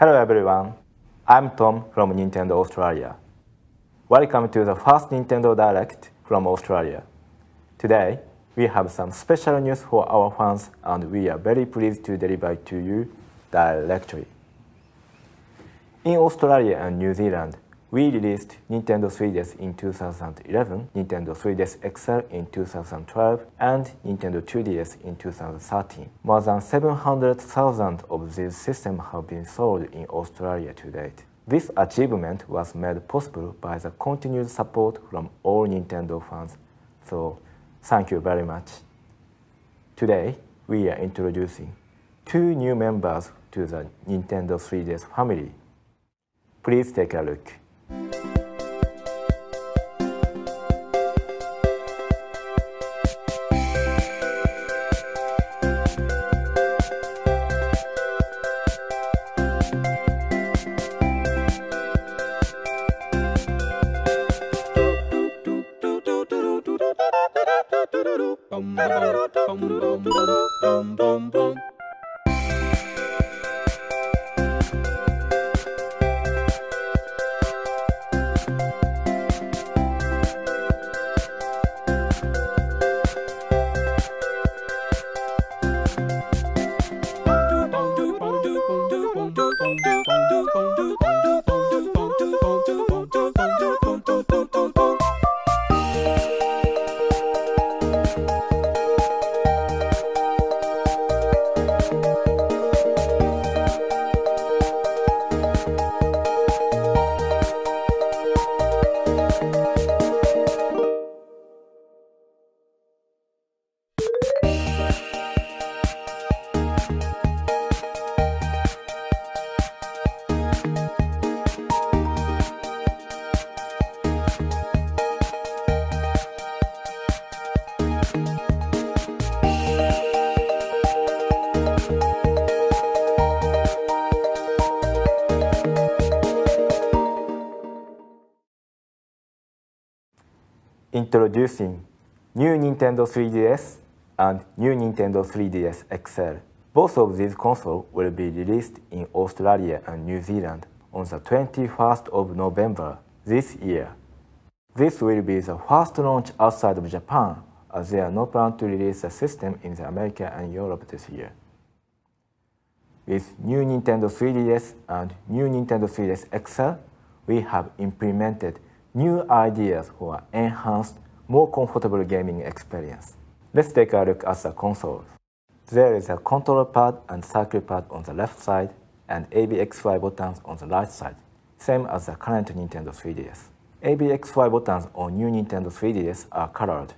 Hello everyone, I'm Tom from Nintendo Australia. Welcome to the first Nintendo Direct from Australia. Today, we have some special news for our fans and we are very pleased to deliver it to you directly. In Australia and New Zealand, we released Nintendo 3DS in 2011, Nintendo 3DS XL in 2012, and Nintendo 2DS in 2013. More than 700,000 of these systems have been sold in Australia to date. This achievement was made possible by the continued support from all Nintendo fans, so thank you very much. Today, we are introducing two new members to the Nintendo 3DS family. Please take a look. Introducing new Nintendo 3DS and new Nintendo 3DS XL. Both of these consoles will be released in Australia and New Zealand on the 21st of November this year. This will be the first launch outside of Japan, as there are no plans to release the system in America and Europe this year. With new Nintendo 3DS and new Nintendo 3DS XL, we have implemented new ideas for an enhanced, more comfortable gaming experience. Let's take a look at the consoles. There is a control pad and circle pad on the left side and ABXY buttons on the right side, same as the current Nintendo 3DS. ABXY buttons on new Nintendo 3DS are colored.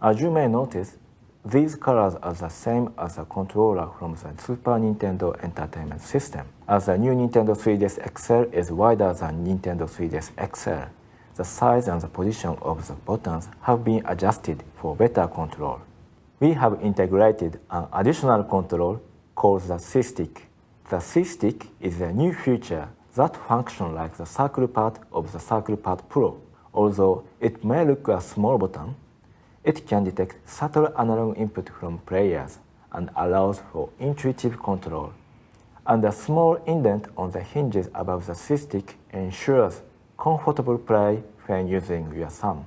As you may notice, these colors are the same as the controller from the Super Nintendo Entertainment System. As the new Nintendo 3DS XL is wider than Nintendo 3DS XL, the size and the position of the buttons have been adjusted for better control. We have integrated an additional control called the C-Stick. The C-Stick is a new feature that functions like the circle pad of the Circle Pad Pro. Although it may look a small button, it can detect subtle analog input from players and allows for intuitive control. And a small indent on the hinges above the C-Stick ensures comfortable play when using your thumb.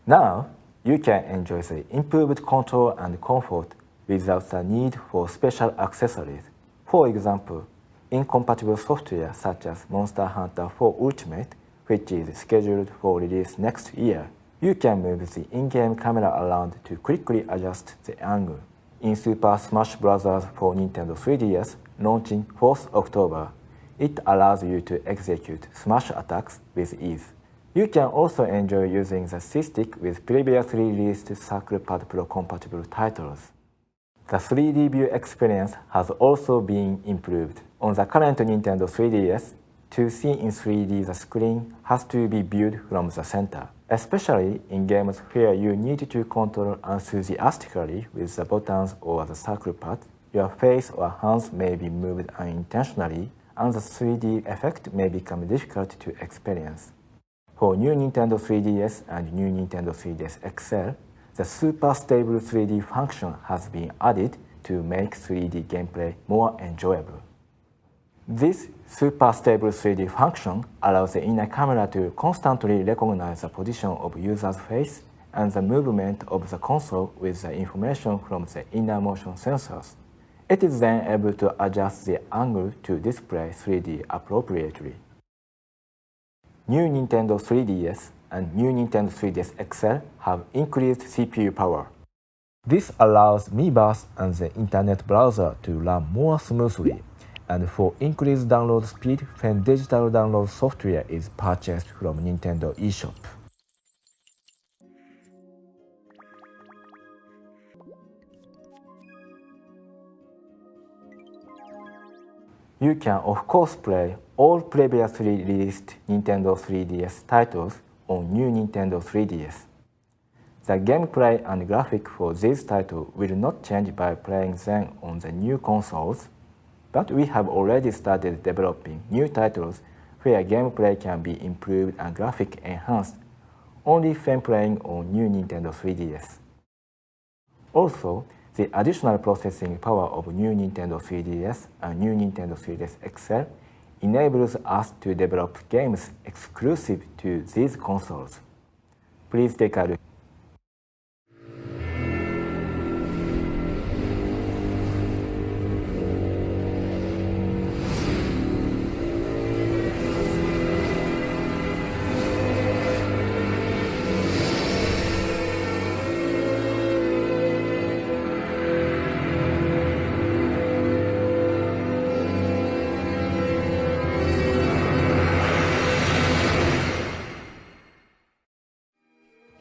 Now, you can enjoy the improved control and comfort without the need for special accessories. For example, incompatible software such as Monster Hunter 4 Ultimate, which is scheduled for release next year, you can move the in-game camera around to quickly adjust the angle. In Super Smash Bros. For Nintendo 3DS, launching 4th October, it allows you to execute smash attacks with ease. You can also enjoy using the C-Stick with previously released Circle Pad Pro compatible titles. The 3D view experience has also been improved. On the current Nintendo 3DS, to see in 3D the screen has to be viewed from the center, especially in games where you need to control enthusiastically with the buttons or the circle pad. Your face or hands may be moved unintentionally, and the 3D effect may become difficult to experience. For new Nintendo 3DS and new Nintendo 3DS XL, the Super Stable 3D function has been added to make 3D gameplay more enjoyable. This super stable 3D function allows the inner camera to constantly recognize the position of user's face and the movement of the console with the information from the inner motion sensors. It is then able to adjust the angle to display 3D appropriately. New Nintendo 3DS and new Nintendo 3DS XL have increased CPU power. This allows Miiverse and the internet browser to run more smoothly, and for increased download speed when digital download software is purchased from Nintendo eShop. You can of course play all previously released Nintendo 3DS titles on new Nintendo 3DS. The gameplay and graphic for these titles will not change by playing them on the new consoles, but we have already started developing new titles where gameplay can be improved and graphic enhanced only when playing on new Nintendo 3DS. Also, the additional processing power of new Nintendo 3DS and new Nintendo 3DS XL enables us to develop games exclusive to these consoles. Please take a look.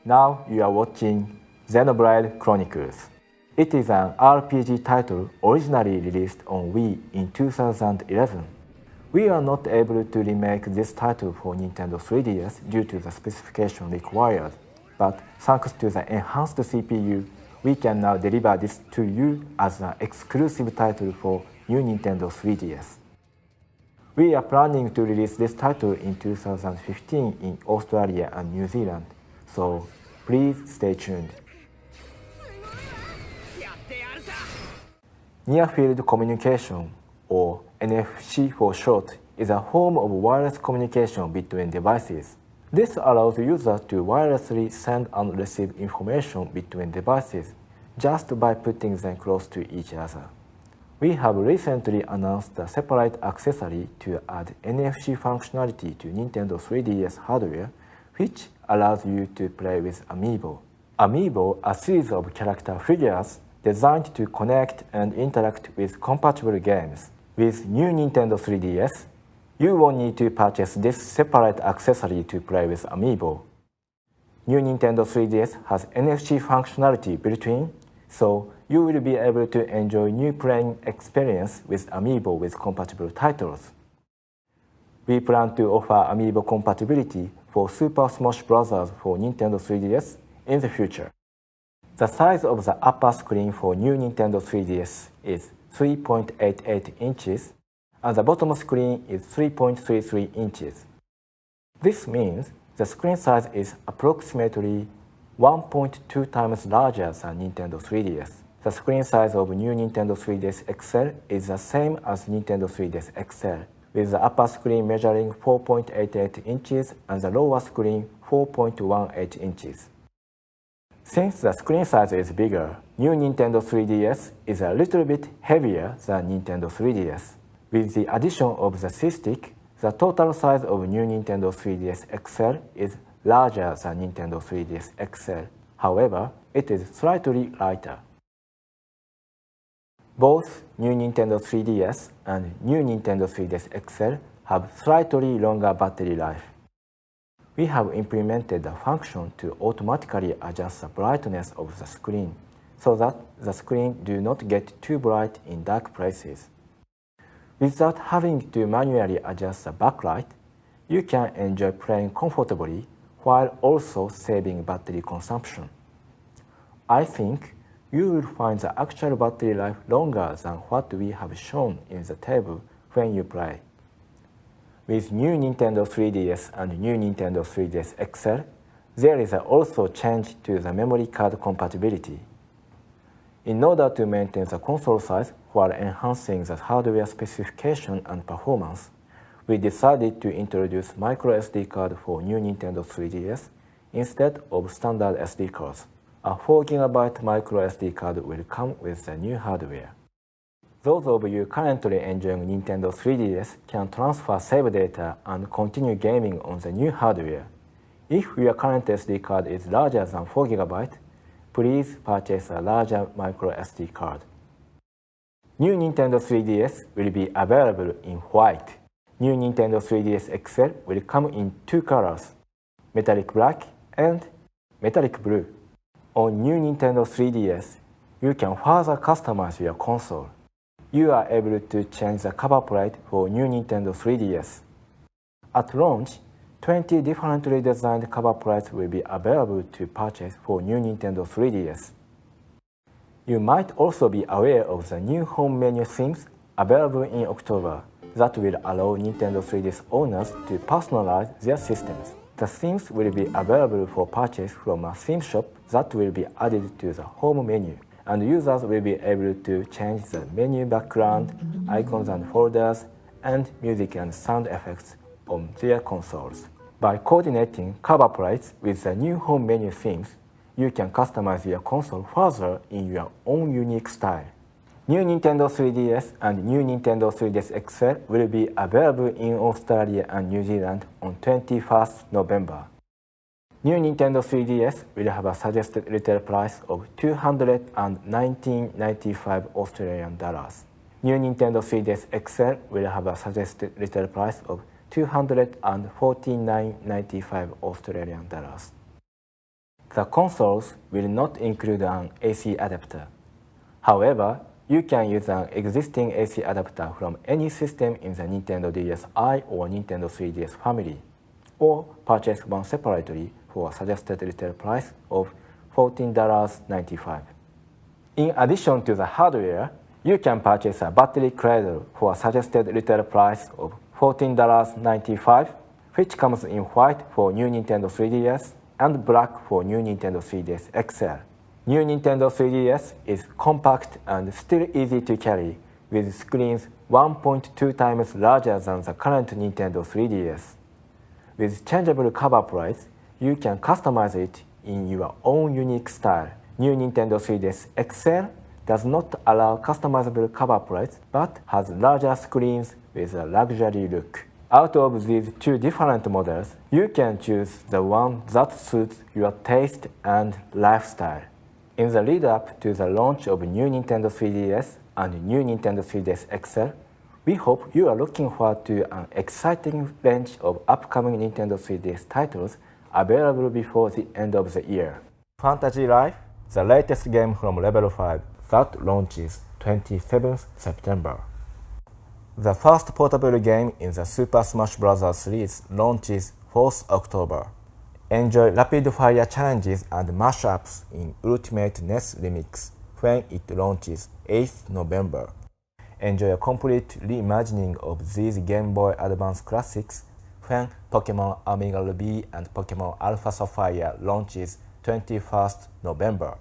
Now you are watching Xenoblade Chronicles. It is an RPG title originally released on Wii in 2011. We are not able to remake this title for Nintendo 3DS due to the specification required, but thanks to the enhanced CPU, we can now deliver this to you as an exclusive title for new Nintendo 3DS. We are planning to release this title in 2015 in Australia and New Zealand, so please stay tuned. Near-field communication, or NFC for short, is a form of wireless communication between devices. This allows users to wirelessly send and receive information between devices just by putting them close to each other. We have recently announced a separate accessory to add NFC functionality to Nintendo 3DS hardware, which allows you to play with Amiibo. Amiibo are a series of character figures designed to connect and interact with compatible games. With new Nintendo 3DS, you won't need to purchase this separate accessory to play with Amiibo. New Nintendo 3DS has NFC functionality built in, so you will be able to enjoy new playing experience with Amiibo with compatible titles. We plan to offer Amiibo compatibility for Super Smash Bros. For Nintendo 3DS in the future. The size of the upper screen for new Nintendo 3DS is 3.88 inches, and the bottom screen is 3.33 inches. This means the screen size is approximately 1.2 times larger than Nintendo 3DS. The screen size of new Nintendo 3DS XL is the same as Nintendo 3DS XL, with the upper screen measuring 4.88 inches and the lower screen 4.18 inches. Since the screen size is bigger, new Nintendo 3DS is a little bit heavier than Nintendo 3DS. With the addition of the C-Stick, the total size of new Nintendo 3DS XL is larger than Nintendo 3DS XL. However, it is slightly lighter. Both new Nintendo 3DS and new Nintendo 3DS XL have slightly longer battery life. We have implemented a function to automatically adjust the brightness of the screen so that the screen do not get too bright in dark places. Without having to manually adjust the backlight, you can enjoy playing comfortably while also saving battery consumption. I think you will find the actual battery life longer than what we have shown in the table when you play. With new Nintendo 3DS and new Nintendo 3DS XL, there is also change to the memory card compatibility. In order to maintain the console size while enhancing the hardware specification and performance, we decided to introduce micro SD card for new Nintendo 3DS instead of standard SD cards. A 4GB micro SD card will come with the new hardware. Those of you currently enjoying Nintendo 3DS can transfer save data and continue gaming on the new hardware. If your current SD card is larger than 4GB, please purchase a larger micro SD card. New Nintendo 3DS will be available in white. New Nintendo 3DS XL will come in two colors, metallic black and metallic blue. On new Nintendo 3DS, you can further customize your console. You are able to change the cover plate for new Nintendo 3DS. At launch, 20 differently designed cover plates will be available to purchase for new Nintendo 3DS. You might also be aware of the new home menu themes available in October that will allow Nintendo 3DS owners to personalize their systems. The themes will be available for purchase from a theme shop that will be added to the home menu, and users will be able to change the menu background, icons and folders, and music and sound effects on their consoles. By coordinating cover plates with the new home menu themes, you can customize your console further in your own unique style. New Nintendo 3DS and new Nintendo 3DS XL will be available in Australia and New Zealand on 21st November. New Nintendo 3DS will have a suggested retail price of $219.95 Australian dollars. New Nintendo 3DS XL will have a suggested retail price of $249.95 Australian dollars. The consoles will not include an AC adapter. However, you can use an existing AC adapter from any system in the Nintendo DSi or Nintendo 3DS family, or purchase one separately for a suggested retail price of $14.95. In addition to the hardware, you can purchase a battery cradle for a suggested retail price of $14.95, which comes in white for new Nintendo 3DS and black for new Nintendo 3DS XL. New Nintendo 3DS is compact and still easy to carry, with screens 1.2 times larger than the current Nintendo 3DS. With changeable cover plates, you can customize it in your own unique style. New Nintendo 3DS XL does not allow customizable cover plates, but has larger screens with a luxury look. Out of these two different models, you can choose the one that suits your taste and lifestyle. In the lead-up to the launch of new Nintendo 3DS and new Nintendo 3DS XL, we hope you are looking forward to an exciting range of upcoming Nintendo 3DS titles available before the end of the year. Fantasy Life, the latest game from Level 5 that launches 27th September. The first portable game in the Super Smash Bros. Series launches 4th October. Enjoy rapid-fire challenges and mashups in Ultimate NES Remix when it launches 8th November. Enjoy a complete reimagining of these Game Boy Advance classics when Pokemon Amiga Ruby and Pokemon Alpha Sapphire launches 21st November.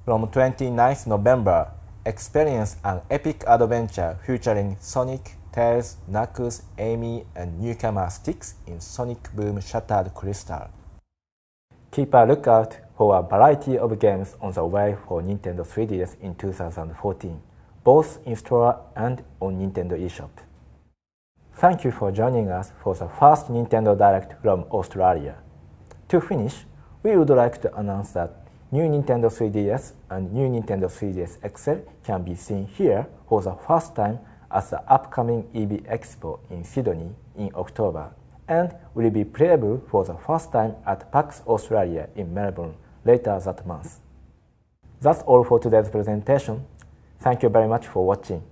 From 29th November, experience an epic adventure featuring Sonic, Tails, Knuckles, Amy, and newcomer Styx in Sonic Boom Shattered Crystal. Keep a lookout for a variety of games on the way for Nintendo 3DS in 2014, both in store and on Nintendo eShop. Thank you for joining us for the first Nintendo Direct from Australia. To finish, we would like to announce that new Nintendo 3DS and new Nintendo 3DS XL can be seen here for the first time at the upcoming EB Expo in Sydney in October, and will be playable for the first time at PAX Australia in Melbourne later that month. That's all for today's presentation. Thank you very much for watching.